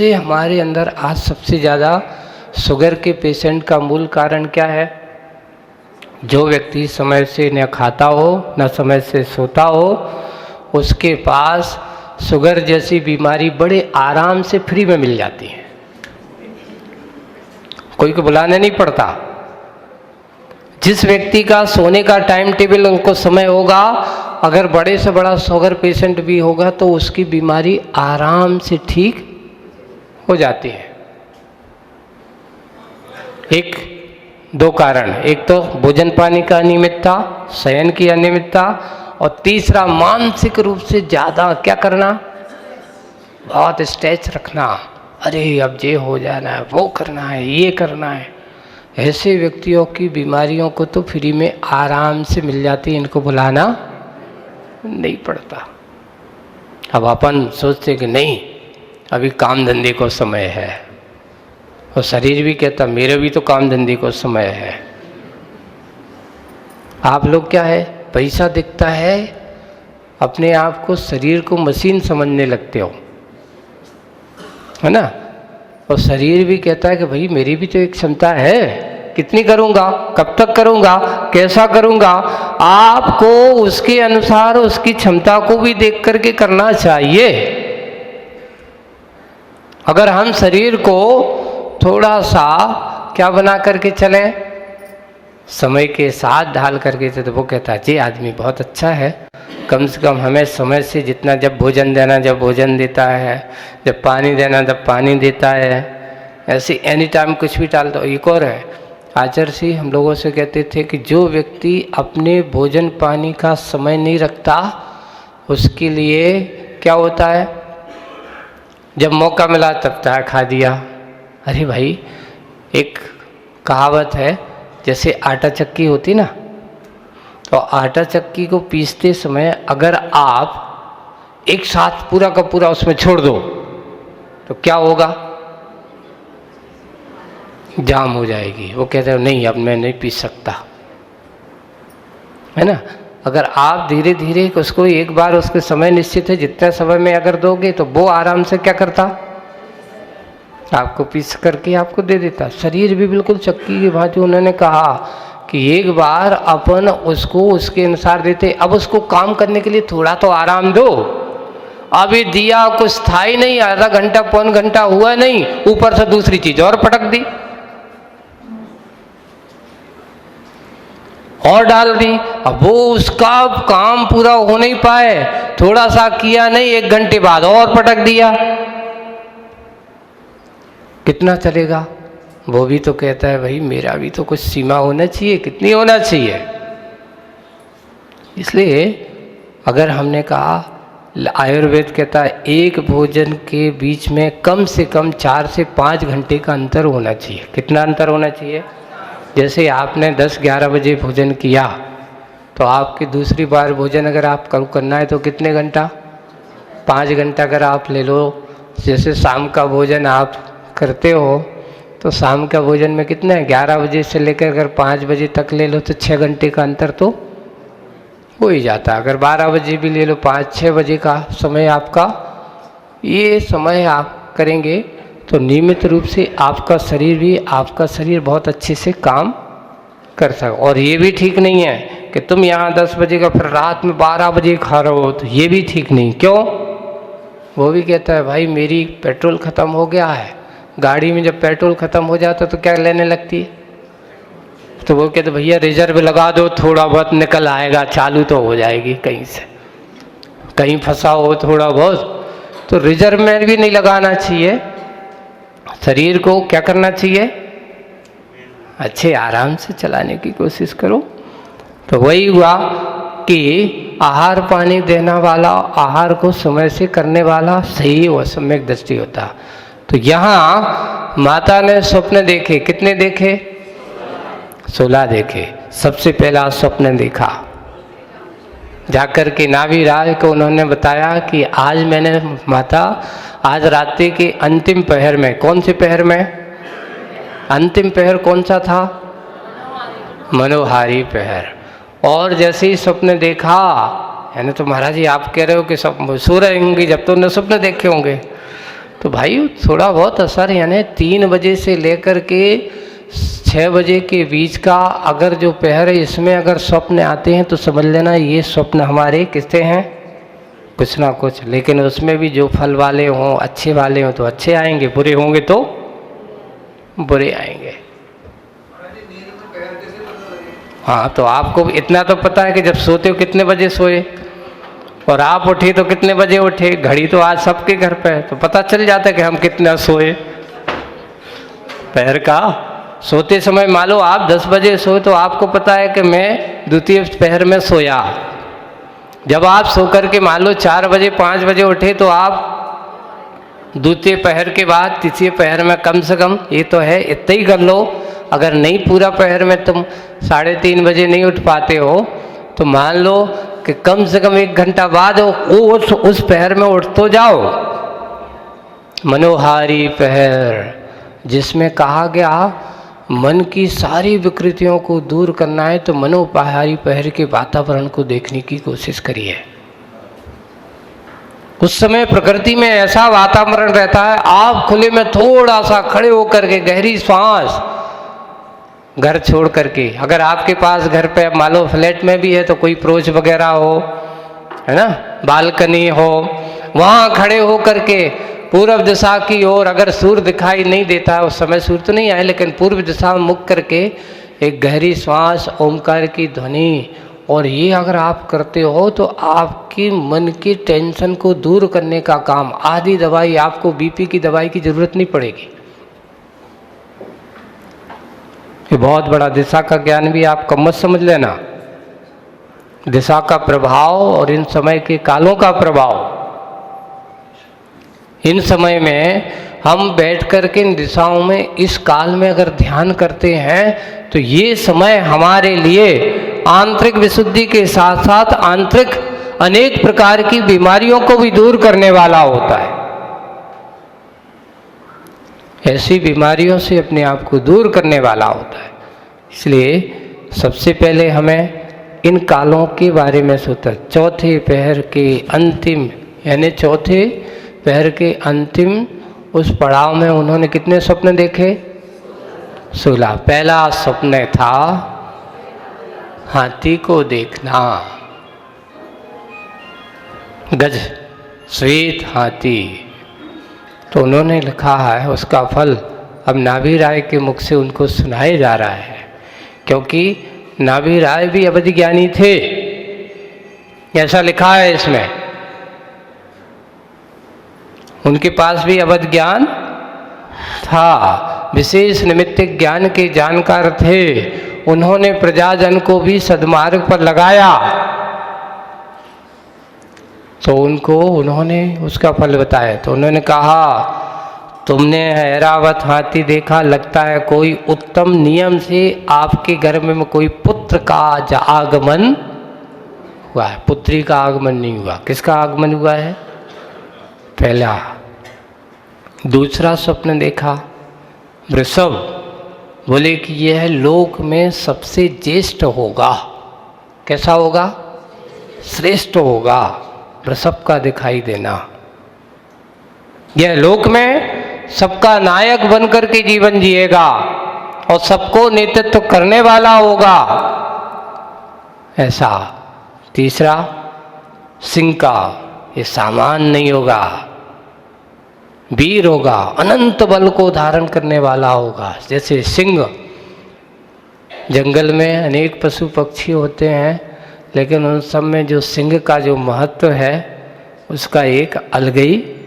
जिससे हमारे अंदर आज सबसे ज़्यादा शुगर के पेशेंट का मूल कारण क्या है? जो व्यक्ति समय से न खाता हो न समय से सोता हो, उसके पास शुगर जैसी बीमारी बड़े आराम से फ्री में मिल जाती है, कोई को बुलाना नहीं पड़ता। जिस व्यक्ति का सोने का टाइम टेबल उनको समय होगा, अगर बड़े से बड़ा शुगर पेशेंट भी होगा तो उसकी बीमारी आराम से ठीक हो जाती है। एक दो कारण, एक तो भोजन पानी का अनियमितता, शयन की अनियमितता, और तीसरा मानसिक रूप से ज़्यादा क्या करना, बहुत स्ट्रेस रखना, अरे अब ये हो जाना है, वो करना है, ये करना है। ऐसे व्यक्तियों की बीमारियों को तो फ्री में आराम से मिल जाती है, इनको बुलाना नहीं पड़ता। अब अपन सोचते कि नहीं अभी काम धंधे को समय है, और शरीर भी कहता मेरे भी तो काम धंधे को समय है। आप लोग क्या है, पैसा दिखता है, अपने आप को शरीर को मशीन समझने लगते हो, है ना। और शरीर भी कहता है कि भाई मेरी भी तो एक क्षमता है, कितनी करूँगा, कब तक करूँगा, कैसा करूँगा। आपको उसके अनुसार उसकी क्षमता को भी देख करके करना चाहिए। अगर हम शरीर को थोड़ा सा क्या बना करके चलें, समय के साथ ढाल करके, तो वो कहता है जी आदमी बहुत अच्छा है, कम से कम हमें समय से जितना, जब भोजन देना जब भोजन देता है, जब पानी देना जब पानी देता है, ऐसे एनी टाइम कुछ भी टाल दो। एक और है, आचार्य जी हम लोगों से कहते थे कि जो व्यक्ति अपने भोजन पानी का समय नहीं रखता, उसके लिए क्या होता है, जब मौका मिला तब तक खा दिया। अरे भाई, एक कहावत है, जैसे आटा चक्की होती ना, तो आटा चक्की को पीसते समय अगर आप एक साथ पूरा का पूरा उसमें छोड़ दो तो क्या होगा, जाम हो जाएगी। वो कहते हैं नहीं अब मैं नहीं पीस सकता, है ना। अगर आप धीरे धीरे उसको एक बार, उसके समय निश्चित है, जितने समय में अगर दोगे तो वो आराम से क्या करता, आपको पीस करके आपको दे देता। शरीर भी बिल्कुल चक्की की भांति, उन्होंने कहा कि एक बार अपन उसको उसके अनुसार देते, अब उसको काम करने के लिए थोड़ा तो आराम दो। अभी दिया कुछ था ही नहीं, आधा घंटा पौन घंटा हुआ नहीं, ऊपर से दूसरी चीज और पटक दी और डाल दी। अब वो उसका काम पूरा हो नहीं पाए, थोड़ा सा किया नहीं, एक घंटे बाद और पटक दिया, कितना चलेगा। वो भी तो कहता है भाई मेरा भी तो कुछ सीमा होना चाहिए, कितनी होना चाहिए। इसलिए अगर हमने कहा, आयुर्वेद कहता है एक भोजन के बीच में कम से कम 4 से 5 घंटे का अंतर होना चाहिए। कितना अंतर होना चाहिए? जैसे आपने 10-11 बजे भोजन किया, तो आपकी दूसरी बार भोजन अगर आप करना है तो कितने घंटा, 5 घंटा अगर आप ले लो। जैसे शाम का भोजन आप करते हो, तो शाम का भोजन में कितना है, 11 बजे से लेकर अगर 5 बजे तक ले लो तो 6 घंटे का अंतर तो हो ही जाता। अगर 12 बजे भी ले लो, 5-6 बजे का समय आपका, ये समय आप करेंगे तो नियमित रूप से आपका शरीर बहुत अच्छे से काम कर सके। और ये भी ठीक नहीं है कि तुम यहाँ 10 बजे का फिर रात में 12 बजे खा रहे हो, तो ये भी ठीक नहीं। क्यों? वो भी कहता है भाई मेरी पेट्रोल ख़त्म हो गया है। गाड़ी में जब पेट्रोल ख़त्म हो जाता तो क्या लेने लगती है, तो वो कहते भैया रिजर्व लगा दो, थोड़ा बहुत निकल आएगा, चालू तो हो जाएगी कहीं से, कहीं फंसा हो थोड़ा बहुत, तो रिजर्व में भी नहीं लगाना चाहिए। शरीर को क्या करना चाहिए, अच्छे आराम से चलाने की कोशिश करो। तो वही हुआ कि आहार पानी देने वाला, आहार को समय से करने वाला सही व सम्यक दृष्टि होता। तो यहाँ माता ने स्वप्न देखे, कितने देखे? 16 देखे। सबसे पहला स्वप्न देखा, जाकर के नाभि राज को उन्होंने बताया कि आज मैंने माता, आज रात्रि के अंतिम पहर में, कौन से पहर में, अंतिम पहर कौन सा था, मनोहारी पहर। और जैसे ही स्वप्न देखा, यानी तो महाराज जी आप कह रहे हो कि सब सो रहे होंगे जब तो उन्होंने स्वप्न देखे होंगे, तो भाई थोड़ा बहुत असर, यानी 3 बजे से लेकर के 6 बजे के बीच का अगर जो पहर है इसमें अगर स्वप्न आते हैं तो समझ लेना ये स्वप्न हमारे किससे हैं, कुछ ना कुछ। लेकिन उसमें भी जो फल वाले हों, अच्छे वाले हों तो अच्छे आएंगे, बुरे होंगे तो बुरे आएंगे। हाँ, तो आपको इतना तो पता है कि जब सोते हो कितने बजे सोए, और आप उठे तो कितने बजे उठे। घड़ी तो आज सबके घर पे है, तो पता चल जाता है कि हम कितना सोए। पहर का सोते समय मान लो आप 10 बजे सोए तो आपको पता है कि मैं द्वितीय पहर में सोया। जब आप सो करके मान लो 4 बजे 5 बजे उठे तो आप द्वितीय पहर के बाद तृतीय पहर में कम से कम, ये तो है इतना ही कर लो। अगर नहीं पूरा पहर में तुम 3:30 बजे नहीं उठ पाते हो तो मान लो कि कम से कम 1 घंटा बाद उस पहर में उठ तो जाओ। मनोहारी पहर, जिसमें कहा गया मन की सारी विकृतियों को दूर करना है तो मनोहारी पहर के वातावरण को देखने की कोशिश करिए। उस समय प्रकृति में ऐसा वातावरण रहता है, आप खुले में थोड़ा सा खड़े होकर के गहरी सांस, घर छोड़ करके, अगर आपके पास घर पे मान लो फ्लैट में भी है तो कोई प्रोच वगैरह हो, है ना, बालकनी हो, वहाँ खड़े हो करके पूर्व दिशा की ओर, अगर सूर्य दिखाई नहीं देता है, उस समय सूर्य तो नहीं आए, लेकिन पूर्व दिशा में मुख करके एक गहरी श्वास, ओमकार की ध्वनि, और ये अगर आप करते हो तो आपकी मन की टेंशन को दूर करने का काम, आधी दवाई आपको बीपी की दवाई की जरूरत नहीं पड़ेगी। ये बहुत बड़ा दिशा का ज्ञान भी आप कम मत समझ लेना। दिशा का प्रभाव और इन समय के कालों का प्रभाव, इन समय में हम बैठ कर के इन दिशाओं में इस काल में अगर ध्यान करते हैं तो ये समय हमारे लिए आंतरिक विशुद्धि के साथ साथ आंतरिक अनेक प्रकार की बीमारियों को भी दूर करने वाला होता है। ऐसी बीमारियों से अपने आप को दूर करने वाला होता है। इसलिए सबसे पहले हमें इन कालों के बारे में सोचा। चौथे पहर के अंतिम, यानी चौथे पहर के अंतिम उस पड़ाव में उन्होंने कितने स्वप्न देखे? 16। पहला स्वप्न था हाथी को देखना, गज श्वेत हाथी। तो उन्होंने लिखा है उसका फल अब नाभि राय के मुख से उनको सुनाया जा रहा है, क्योंकि नाभि राय भी अवधि ज्ञानी थे, ऐसा लिखा है इसमें। उनके पास भी अवध ज्ञान था, विशेष निमित्तिक ज्ञान के जानकार थे। उन्होंने प्रजाजन को भी सद्मार्ग पर लगाया, तो उनको उन्होंने उसका फल बताया। तो उन्होंने कहा तुमने ऐरावत हाथी देखा, लगता है कोई उत्तम नियम से आपके घर में कोई पुत्र का आगमन हुआ है। पुत्री का आगमन नहीं हुआ, किसका आगमन हुआ है? पहला। दूसरा स्वप्न देखा वृषभ, बोले कि यह लोक में सबसे ज्येष्ठ होगा। कैसा होगा? श्रेष्ठ होगा। वृषभ का दिखाई देना, यह लोक में सबका नायक बन करके जीवन जिएगा और सबको नेतृत्व करने वाला होगा, ऐसा। तीसरा सिंह का, ये सामान नहीं होगा, वीर होगा, अनंत बल को धारण करने वाला होगा। जैसे सिंह, जंगल में अनेक पशु पक्षी होते हैं, लेकिन उन सब में जो सिंह का जो महत्व है उसका एक अलग ही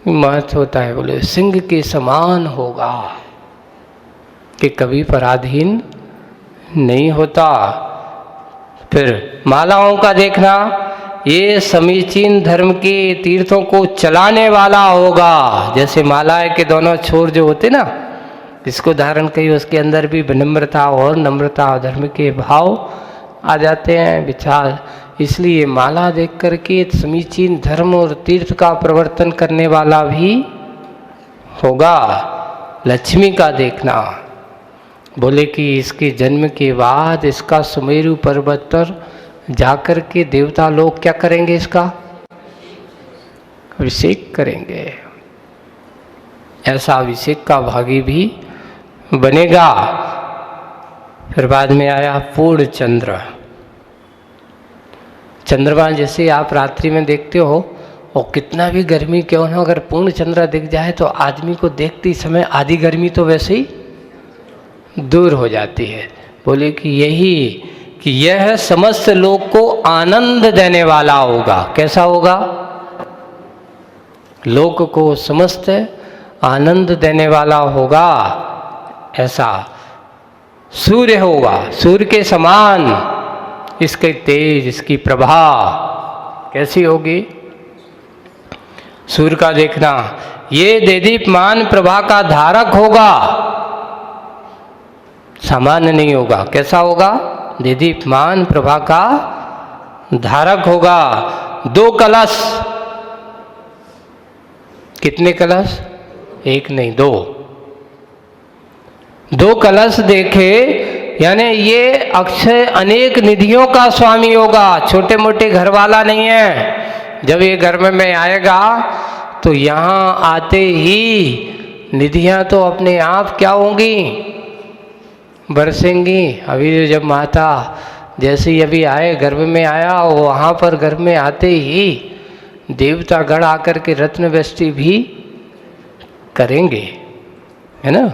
महत्व होता है। बोले सिंह के समान होगा, कि कभी पराधीन नहीं होता। फिर मालाओं का देखना, ये समीचीन धर्म के तीर्थों को चलाने वाला होगा। जैसे मालाएं के दोनों छोर जो होते ना, इसको धारण करिए, उसके अंदर भी विनम्रता और नम्रता और धर्म के भाव आ जाते हैं, विचार। इसलिए माला देख करके समीचीन धर्म और तीर्थ का प्रवर्तन करने वाला भी होगा। लक्ष्मी का देखना, बोले कि इसके जन्म के बाद इसका सुमेरु पर्वत पर जाकर के देवता लोग क्या करेंगे? इसका अभिषेक करेंगे। ऐसा अभिषेक का भागी भी बनेगा। फिर बाद में आया पूर्ण चंद्र। चंद्रमा जैसे आप रात्रि में देखते हो, और कितना भी गर्मी क्यों ना, अगर पूर्ण चंद्र दिख जाए तो आदमी को देखते समय आधी गर्मी तो वैसे ही दूर हो जाती है। बोले कि यही कि यह समस्त लोग को आनंद देने वाला होगा। कैसा होगा? लोक को समस्त आनंद देने वाला होगा, ऐसा सूर्य होगा, सूर्य के समान इसके तेज, इसकी प्रभा कैसी होगी? सूर्य का देखना, ये देदीप्यमान प्रभा का धारक होगा, सामान्य नहीं होगा। कैसा होगा? देदीप्यमान प्रभा का धारक होगा। 2 कलश, कितने कलश? 1 नहीं 2 कलश देखे, यानी ये अक्षय अनेक निधियों का स्वामी होगा, छोटे मोटे घर वाला नहीं है। जब ये घर में आएगा तो यहाँ आते ही निधियाँ तो अपने आप क्या होंगी? बरसेंगी। अभी जब माता जैसे ही अभी आए, गर्भ में आया, वहाँ पर गर्भ में आते ही देवता गण आकर के रत्न वृष्टि भी करेंगे, है ना।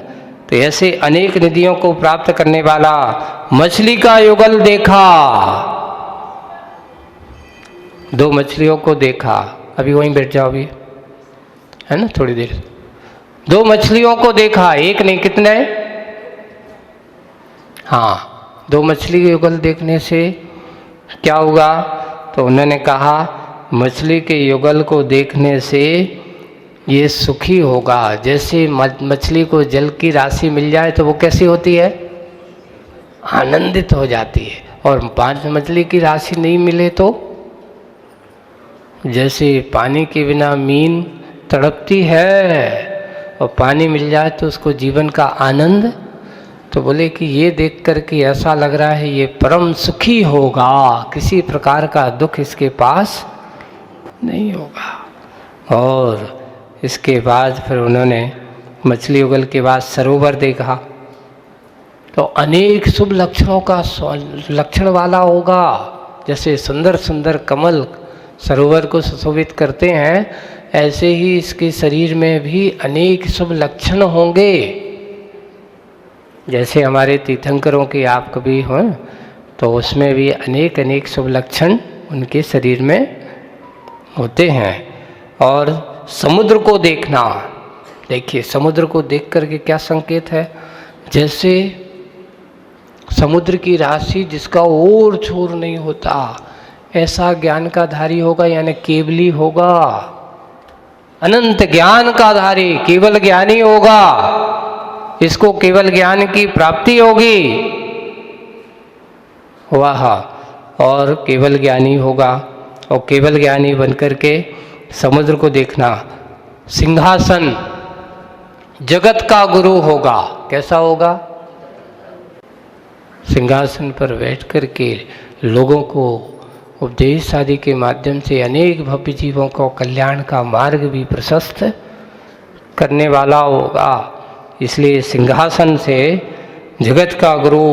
तो ऐसे अनेक निधियों को प्राप्त करने वाला मछली का युगल देखा। 2 मछलियों को देखा। अभी वहीं बैठ जाओ, अभी है ना, थोड़ी देर। 2 मछलियों को देखा, 1 नहीं, कितने? हाँ, 2 मछली के युगल देखने से क्या हुआ? तो उन्होंने कहा मछली के युगल को देखने से ये सुखी होगा। जैसे मछली को जल की राशि मिल जाए तो वो कैसी होती है? आनंदित हो जाती है। और 5 मछली की राशि नहीं मिले तो जैसे पानी के बिना मीन तड़पती है, और पानी मिल जाए तो उसको जीवन का आनंद। तो बोले कि ये देख कर के ऐसा लग रहा है ये परम सुखी होगा, किसी प्रकार का दुख इसके पास नहीं होगा। और इसके बाद फिर उन्होंने मछली युगल के बाद सरोवर देखा, तो अनेक शुभ लक्षणों का लक्षण वाला होगा। जैसे सुंदर सुंदर कमल सरोवर को सुशोभित करते हैं, ऐसे ही इसके शरीर में भी अनेक शुभ लक्षण होंगे। जैसे हमारे तीर्थंकरों के आप कभी हों तो उसमें भी अनेक अनेक शुभ लक्षण उनके शरीर में होते हैं। और समुद्र को देखना, देखिए समुद्र को देख करके क्या संकेत है? जैसे समुद्र की राशि जिसका ओर छोर नहीं होता, ऐसा ज्ञान का धारी होगा, यानी केवली होगा, अनंत ज्ञान का धारी, केवल ज्ञानी होगा। इसको केवल ज्ञान की प्राप्ति होगी, वाह, और केवल ज्ञानी होगा। और केवल ज्ञानी बनकर के समुद्र को देखना। सिंहासन जगत का गुरु होगा। कैसा होगा? सिंहासन पर बैठ कर के लोगों को उपदेश आदि के माध्यम से अनेक भव्य जीवों को कल्याण का मार्ग भी प्रशस्त करने वाला होगा। इसलिए सिंहासन से जगत का गुरु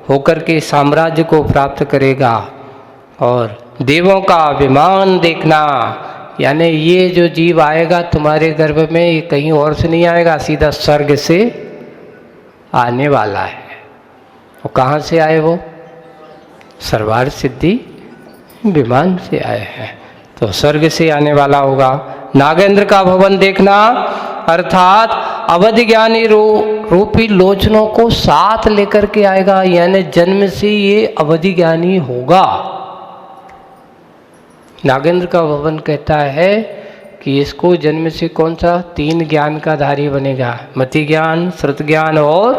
होकर के साम्राज्य को प्राप्त करेगा। और देवों का अभिमान देखना, यानी ये जो जीव आएगा तुम्हारे गर्भ में, ये कहीं और से नहीं आएगा, सीधा स्वर्ग से आने वाला है। और कहाँ से आए वो? सर्वार्थ सिद्धि विमान से आए हैं, तो स्वर्ग से आने वाला होगा। नागेंद्र का भवन देखना, अर्थात अवधि ज्ञानी रूपी लोचनों को साथ लेकर के आएगा, यानी जन्म से ये अवधि ज्ञानी होगा। नागेंद्र का भवन कहता है कि इसको जन्म से कौन सा 3 ज्ञान का धारी बनेगा? मति ज्ञान, श्रुत ज्ञान और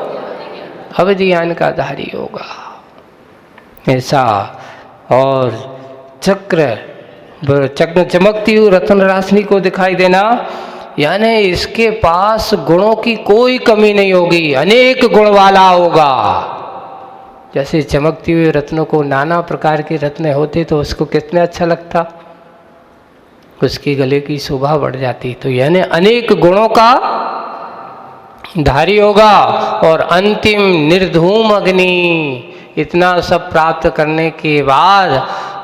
अवधि ज्ञान का धारी होगा, ऐसा। और चक्र चमकती हुई रत्न राशि को दिखाई देना, यानी इसके पास गुणों की कोई कमी नहीं होगी, अनेक गुण वाला होगा। जैसे चमकती हुई रत्नों को, नाना प्रकार के रत्न होते तो उसको कितना अच्छा लगता, उसके गले की शोभा बढ़ जाती। तो यानी अनेक गुणों का धारी होगा और अंतिम निर्धूम अग्नि। इतना सब प्राप्त करने के बाद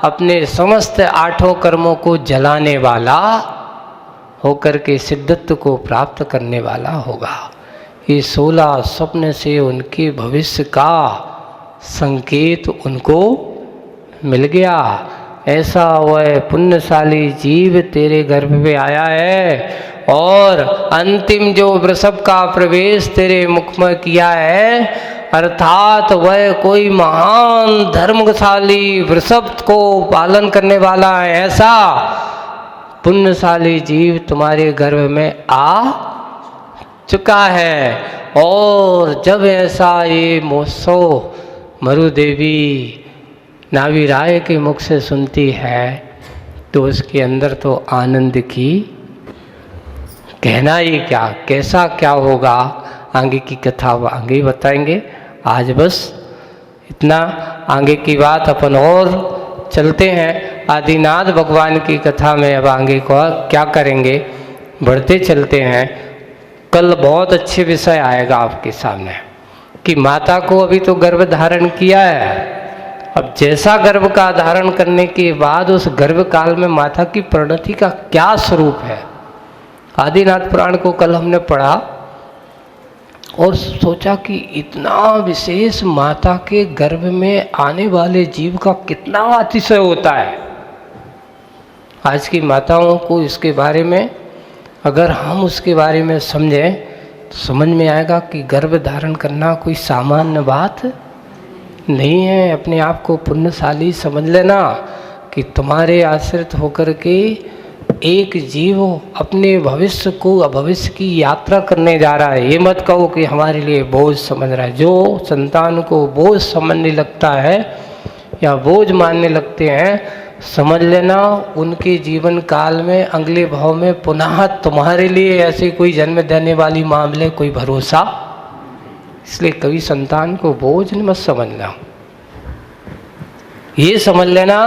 अपने समस्त आठों कर्मों को जलाने वाला होकर के सिद्धत्व को प्राप्त करने वाला होगा। ये 16 स्वप्न से उनके भविष्य का संकेत उनको मिल गया। ऐसा वह पुण्यशाली जीव तेरे गर्भ में आया है और अंतिम जो वृषभ का प्रवेश तेरे मुख में किया है, अर्थात वह कोई महान धर्मशाली वृषभ को पालन करने वाला है, ऐसा पुण्यशाली जीव तुम्हारे गर्भ में आ चुका है। और जब ऐसा ये महोत्सव मरु देवी नावी राय के मुख से सुनती है तो उसके अंदर तो आनंद की कहना ही क्या, कैसा क्या होगा आगे की कथा आगे बताएंगे। आज बस इतना, आगे की बात अपन और चलते हैं। आदिनाथ भगवान की कथा में अब आगे को क्या करेंगे, बढ़ते चलते हैं। कल बहुत अच्छे विषय आएगा आपके सामने कि माता को अभी तो गर्भ धारण किया है, अब जैसा गर्भ का धारण करने के बाद उस गर्भ काल में माता की परिणति का क्या स्वरूप है। आदिनाथ पुराण को कल हमने पढ़ा और सोचा कि इतना विशेष माता के गर्भ में आने वाले जीव का कितना अतिशय होता है। आज की माताओं को इसके बारे में अगर हम उसके बारे में समझें तो समझ में आएगा कि गर्भ धारण करना कोई सामान्य बात नहीं है। अपने आप को पुण्यशाली समझ लेना कि तुम्हारे आश्रित होकर के एक जीव अपने भविष्य को भविष्य की यात्रा करने जा रहा है। ये मत कहो कि हमारे लिए बोझ समझ रहा है। जो संतान को बोझ समझने लगता है या बोझ मानने लगते हैं, समझ लेना उनके जीवन काल में अगले भाव में पुनः तुम्हारे लिए ऐसे कोई जन्म देने वाली मामले कोई भरोसा। इसलिए कभी संतान को बोझ मत समझना। ये समझ लेना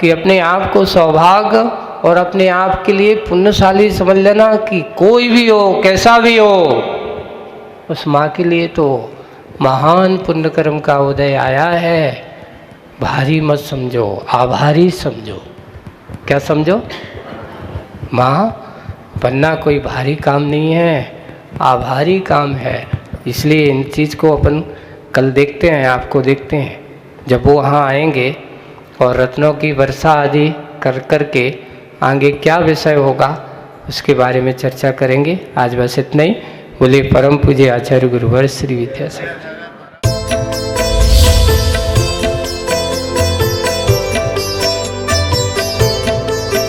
कि अपने आप को सौभाग्य और अपने आप के लिए पुण्यशाली समझ लेना कि कोई भी हो, कैसा भी हो, उस माँ के लिए तो महान पुण्यकर्म का उदय आया है। भारी मत समझो, आभारी समझो। क्या समझो? माँ बनना कोई भारी काम नहीं है, आभारी काम है। इसलिए इन चीज़ को अपन कल देखते हैं, आपको देखते हैं जब वो वहाँ आएंगे और रत्नों की वर्षा आदि कर के आगे क्या विषय होगा उसके बारे में चर्चा करेंगे। आज बस इतना ही। बोले परम पूज्य आचार्य गुरुवर श्री विद्यासागर।